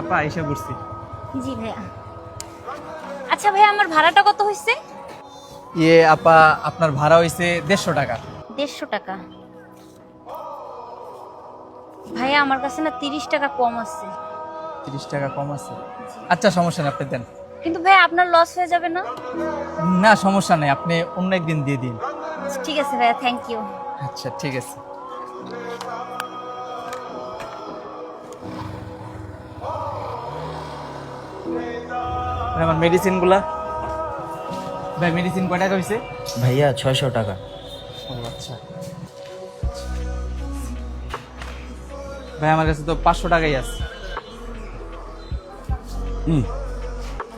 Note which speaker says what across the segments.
Speaker 1: আপা এসে পড়ছি।
Speaker 2: জি ভাইয়া। আচ্ছা ভাইয়া, আমার ভাড়াটা কত হয়েছে?
Speaker 1: আপা আপনার ভাড়া হয়েছে 150 টাকা।
Speaker 2: 150 টাকা? ভাইয়া আমার কাছে না 30 টাকা কম আছে।
Speaker 1: 30 টাকা কম আছে? আচ্ছা সমস্যা নেই, আপনি দেন।
Speaker 2: কিন্তু ভাইয়া আপনার লস হয়ে যাবে না?
Speaker 1: না সমস্যা নেই, আপনি অন্য একদিন দিয়ে দিন।
Speaker 2: ঠিক আছে ভাইয়া, থ্যাংক ইউ।
Speaker 1: আচ্ছা ঠিক আছে। আমার মেডিসিনগুলা ভাই, মেডিসিন কয় টাকা হয়েছে?
Speaker 3: ভাইয়া 600 টাকা।
Speaker 1: ও আচ্ছা ভাই, আমার কাছে তো 500 টাকাই আছে।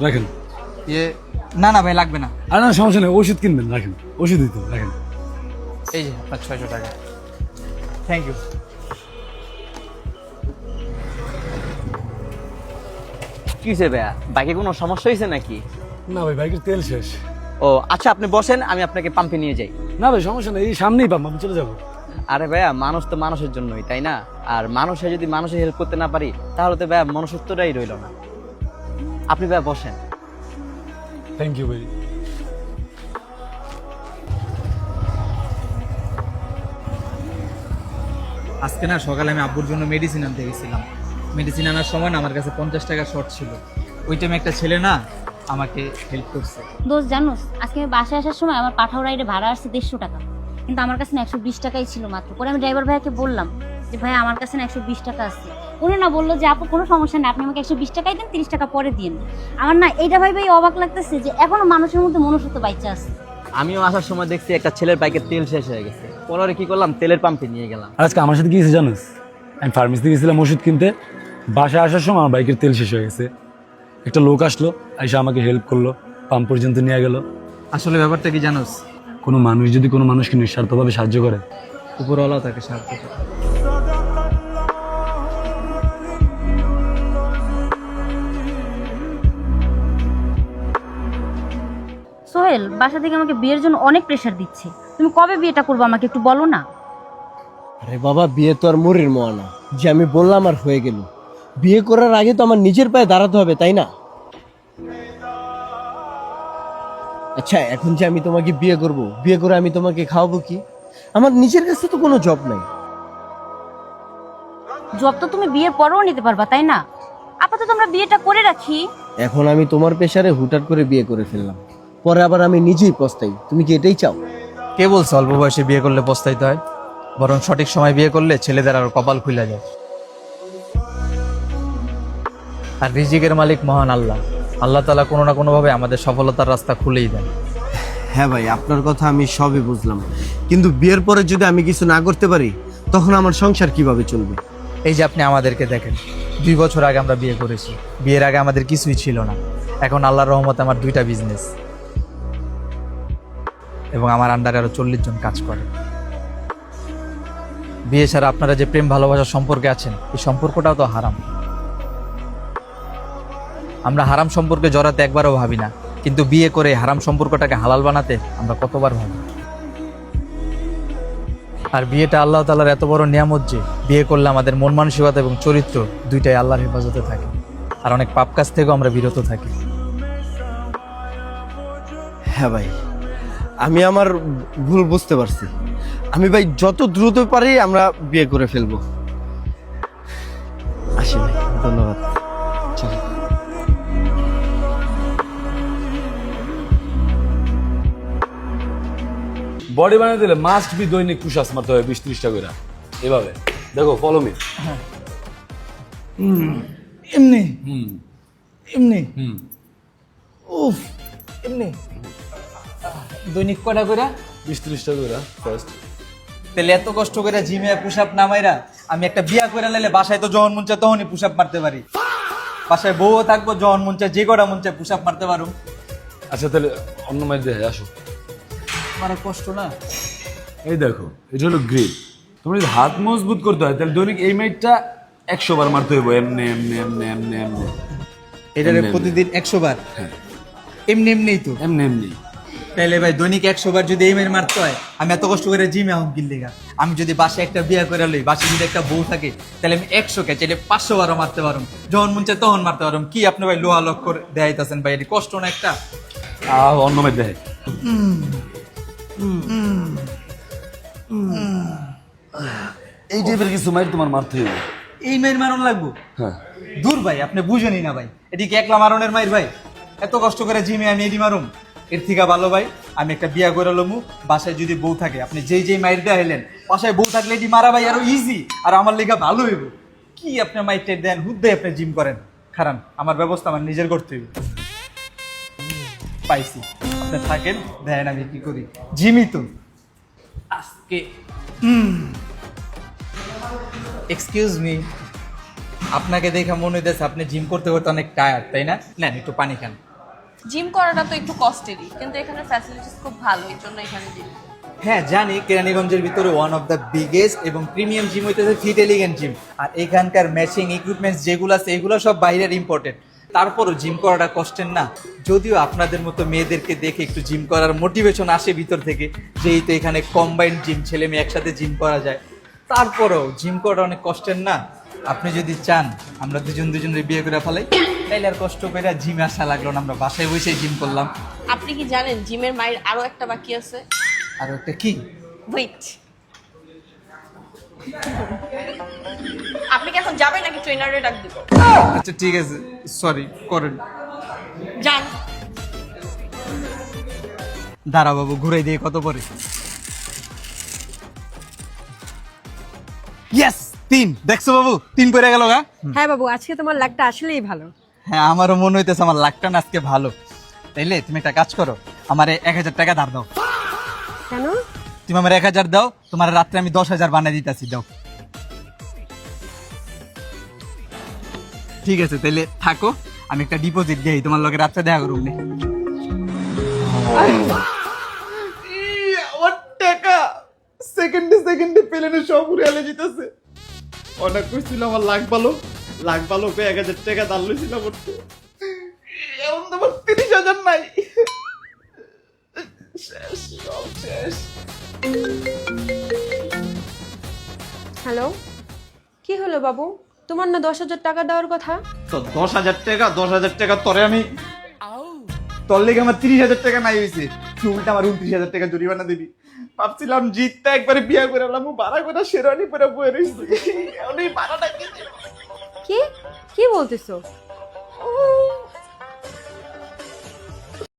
Speaker 4: রাখেন।
Speaker 1: না না ভাই লাগবে না।
Speaker 4: আর না সমস্যা নেই, ওষুধ কিনবেন, রাখেন। ওষুধ দিতে রাখেন।
Speaker 1: এই যে আপনার 600 টাকা। Thank you.
Speaker 3: কি হয়েছে ভাইয়া, বাইকে কোনো সমস্যা হয়েছে নাকি?
Speaker 4: না ভাই, বাইকের তেল শেষ।
Speaker 3: ও আচ্ছা, আপনি বসেন, আমি আপনাকে পাম্পে নিয়ে যাই।
Speaker 4: না ভাই সমস্যা নেই, এই সামনেই পাম্প, আমি চলে যাবো।
Speaker 3: আরে ভাইয়া, মানুষ তো মানুষের জন্যই, তাই না? আর মানুষে যদি মানুষের হেল্প করতে না পারি, তাহলে তো ভাইয়া মনুষ্যত্বটাই রইল না। আপনি ভাইয়া বসেন।
Speaker 4: থ্যাংক ইউ ভাই।
Speaker 1: আজকে না সকালে আমি আব্বুর জন্য মেডিসিন আনতে গেছিলাম। মেডিসিন আনার সময় না আমার কাছে 50 টাকা শর্ট ছিল। ওই টাইমে একটা ছেলে না আমাকে হেল্প করছে।
Speaker 2: দোস্ত জানোস, আজকে আমি বাসায় আসার সময় আমার পাঠাও রাইডে ভাড়া আসছে 150 টাকা, কিন্তু আমার কাছে না 120 টাকাই ছিল মাত্র। পরে আমি ড্রাইভার ভাইয়াকে বললাম যে ভাই আমার কাছে না 120 টাকা আছে। উনি না বললো যে আপু কোনো সমস্যা নেই, আপনি আমাকে 120 টাকাই দেন, 30 টাকা পরে দিন। আমার না এইটা ভাই অবাক লাগতেছে যে এখনো মানুষের মধ্যে মনুষ্যত্ব বাইচা আছে।
Speaker 3: আমিও আসার সময় দেখছি একটা ছেলের বাইকের তেল শেষ হয়ে গেছে। পরে কি করলাম, তেলের পাম্পে নিয়ে গেলাম।
Speaker 4: আর আজকে আমার সাথে কি হয়েছে জানোস? আমি ফার্মেসিতে গেছিলাম ওষুধ কিনতে, বাসায় আসার সময় আমার বাইকের তেল শেষ হয়ে গেছে। একটা লোক আসলো, এসে আমাকে হেল্প করলো, পাম্প পর্যন্ত নিয়ে গেল।
Speaker 1: আসলে ব্যাপারটা কি জানোস,
Speaker 4: কোনো মানুষ যদি কোনো মানুষকে নিঃস্বার্থভাবে সাহায্য করে,
Speaker 1: উপরওয়ালাও তাকে সাহায্য করে।
Speaker 2: সোহেল বাসা থেকে আমাকে বিয়ের জন্য অনেক প্রেশার দিচ্ছে। তুমি কবে বিয়েটা করবে আমাকে একটু বলো না।
Speaker 5: আরে বাবা, বিয়ে তো আর মরির মোয়া না যে আমি বললাম আর হয়ে গেল। বিয়ে করার আগে তো আমার নিজের পায়ে দাঁড়াতে হবে, তাই না? আচ্ছা, এখন যে আমি তোমাকে বিয়ে করব, বিয়ে করে আমি তোমাকে খাওয়াবো কি? আমার নিজের কাছে তো কোনো জব নাই।
Speaker 2: জব তো তুমি বিয়ের পরেও নিতে পারবা, তাই না? আপাতত আমরা বিয়েটা করে রাখি।
Speaker 5: এখন আমি তোমার প্রেশারে হুটহাট করে বিয়ে করে ফেললাম, পরে আবার আমি নিজেই পস্তাই। তুমি কি এটাই চাও?
Speaker 1: কে বলছে অল্প বয়সে বিয়ে করলে পস্তাইতে হয়? বরং সঠিক সময় বিয়ে করলে ছেলেদের আরো কপাল খুলে যায়। আর রিজিকের মালিক মহান আল্লাহ। আল্লাহ তাআলা কোনো না কোনো ভাবে আমাদের সফলতার রাস্তা খুলেই দেন।
Speaker 5: হ্যাঁ ভাই, আপনার কথা আমি সবই বুঝলাম, কিন্তু বিয়ের পরে যদি আমি কিছু না করতে পারি, তখন আমার সংসার কিভাবে চলবে?
Speaker 1: এই যে আপনি আমাদেরকে দেখেন, 2 বছর আগে আমরা বিয়ে করেছি। বিয়ের আগে আমাদের কিছুই ছিল না। এখন আল্লাহর রহমতে আমার 2টা বিজনেস এবং আমার আন্ডারে আরো 40 জন কাজ করে। বিয়ে ছাড়া আপনারা যে প্রেম ভালোবাসার সম্পর্কে আছেন, এই সম্পর্কটাও তো হারাম। আমরা হারাম সম্পর্কে জড়াতে একবারও ভাবি না, কিন্তু বিয়ে করে হারাম সম্পর্কটাকে হালাল বানাতে আমরা কতবার ভাবি। আর বিয়েটা আল্লাহ তাআলার এত বড় নিয়ামত যে বিয়ে করলে আমাদের মন মানসিকতা এবং চরিত্র দুইটাই আল্লাহর হেফাজতে থাকে, আর অনেক পাপ কাজ থেকেও আমরা বিরত থাকি।
Speaker 5: হ্যাঁ ভাই, আমি আমার ভুল বুঝতে পারছি। আমি ভাই যত দ্রুত পারি আমরা বিয়ে করে ফেলবো। আসি ভাই, ধন্যবাদ। চলো।
Speaker 4: বডি বানিয়ে দিলে মাস্ট বি দৈনিক পুশ-আপস মারতে হবে 20-30টা করে। এভাবে দেখো, ফলো মি।
Speaker 1: এমনি এমনি উফ, এমনি দৈনিক কয়টা করে?
Speaker 4: 20-30টা করে ফার্স্ট।
Speaker 1: তাহলে এত কষ্ট করে জিমে পুশ আপ নামাইরা আমি একটা বিয়া করে নিলে বাসায় তো যখন মন চায় তখনই পুশ আপ মারতে পারি। বাসায় বউও থাকবো, যখন মন চায় যে কটা মন চায় পুশ আপ মারতে পারো।
Speaker 4: আচ্ছা তাহলে অন্য মাইট দেখে আসো।
Speaker 1: আমার কষ্ট না।
Speaker 4: এই দেখো, এটা হলো গ্রিপ। তোমার যদি হাত মজবুত করতে হয় তাহলে দৈনিক এই মাইটটা 100 বার মারতে হইব। এমনি এমনি এমনি এমনি এমনি
Speaker 1: এটা প্রতিদিন 100 বার?
Speaker 4: হ্যাঁ,
Speaker 1: এমনি এমনিই তো।
Speaker 4: এমনি এমনি।
Speaker 1: তাইলে ভাই দৈনিক 100 বার যদি এই মেয়ের মারতে হয়, আমি এত কষ্ট করে জিমে আহম গিল্লিগা। আমি যদি বাসায় একটা বিয়া করে লই, বাসায় যদি একটা বউ থাকে, তাহলে আমি 100 কে চাইলে 500 বারও মারতে পারুম, যখন মন চায় তখন মারতে পারুম। কি আপনি ভাই লোহা লক করে দেখাইতেছেন ভাই, এটি কষ্ট না একটা?
Speaker 4: অন্য মেয়ে দেখে এই টাইপের কিছু মাইর তোমার মারতে হবে।
Speaker 1: এই মেয়ের মারণ লাগবো?
Speaker 4: হ্যাঁ,
Speaker 1: দূর ভাই, আপনি বুঝেনি না ভাই, এটি কি একলা মারণের মাইর ভাই? এত কষ্ট করে জিমে আমি এটি মারুম? এর থেকে ভালো ভাই আমি একটা বিয়া করে লমু, বাসায় যদি বউ থাকে, আপনি যেই মাইর দেয়া হইলেন, বাসায় বউ থাকলে এটি মারা ভাই আরো ইজি, আর আমার লেগা ভালো হইব। কি আপনি মাইরটা দেন, হুদ্দে আপনি জিম করেন? খারান, আমার ব্যবস্থা আমার নিজের করতে হইব। পাইছি, আপনি থাকেন, দেখেন আমি কি করি। জিমই তো আজকে। এক্সকিউজ মি, আপনাকে দেখে মনে হইতেছে আপনি জিম করতে করতে অনেক টায়ার্ড, তাই না? নেন একটু পানি খান।
Speaker 6: জিম করাটা তো একটু কস্টেরই, কিন্তু এখানে ফ্যাসিলিটিস খুব ভালো, এই জন্য এখানে জিম।
Speaker 1: হ্যাঁ জানি, কেরানীগঞ্জের ভিতরে ওয়ান অফ দ্য বিগেস্ট এবং প্রিমিয়াম জিম হইতেছে ফিট এলিগেন্ট জিম। আর এখানকার ম্যাচিং ইকুইপমেন্টস যেগুলো আছে এগুলো সব বাইরের ইম্পোর্টেড। তারপরও জিম করাটা কষ্টের না। যদিও আপনাদের মতো মেয়েদেরকে দেখে একটু জিম করার মোটিভেশন আসে ভিতর থেকে, যেই তো এখানে কম্বাইন্ড জিম, ছেলে মেয়ে একসাথে জিম করা যায়, তারপরেও জিম করাটা অনেক কষ্টের না। আপনি যদি চান আমরা দুজনের বিয়ে করে ফেলাই, তাইলে আর কষ্ট করে জিমে আসা লাগলো না, আমরা বাসায় বসে জিম করলাম।
Speaker 6: আপনি কি জানেন জিমের মায়ের আরো একটা বাকি আছে?
Speaker 1: আর একটা কি?
Speaker 6: ওয়েট, আপনি কি এখন যাবেন নাকি ট্রেনারে ডাক দিব?
Speaker 1: আচ্ছা ঠিক আছে, সরি, করেন।
Speaker 6: যান।
Speaker 1: দাঁড়া বাবু, ঘুরাই দিয়ে কত পরে? ইয়েস, 3। দেখছো বাবু, 3 পরে গেল গা।
Speaker 7: হ্যাঁ বাবু, আজকে তোমার লাকটা আসলেই ভালো।
Speaker 1: হ্যাঁ, আমারও মনে হইতেছে আমার লাখটা না আজকে ভালো। তাইলে তুমি একটা কাজ করো, আমার 1000 টাকা ধার দাও।
Speaker 7: কেন?
Speaker 1: তুমি আমার 1000 দাও, তোমার রাত্রে আমি 10,000 বানিয়ে দিতেছি, দাও। ঠিক আছে, তাইলে থাকো, আমি একটা ডিপোজিট দিই, তোমার লগে রাত্রে দেখা করুন। আমার টাকা সেকেন্ডে পেলেনে সব উড়ে আলে যেতেছে। অনেক কইছিল আমার লাখ ভালো 1000 টাকা দাল লইছিল করতে, এখন তো আমার 30,000 নাই। শেষ, সব শেষ।
Speaker 7: হ্যালো, কি হলো বাবু? তোমার না 10,000 টাকা দেওয়ার কথা?
Speaker 1: তো 10,000 টাকা তোরে আমি তোর লেগে আমার 30,000 টাকা নাই হয়েছে, তুই উল্টা আমার 29,000 টাকা জরিমানা দিবি। ভাবছিলাম জিতটা একবারে বিয়া করে এলাম, ভাড়া করে শেরওয়ানি পরে বয়ে রয়েছি, এখন এই ভাড়াটা কি দেব?
Speaker 7: কি কি বলতেছো?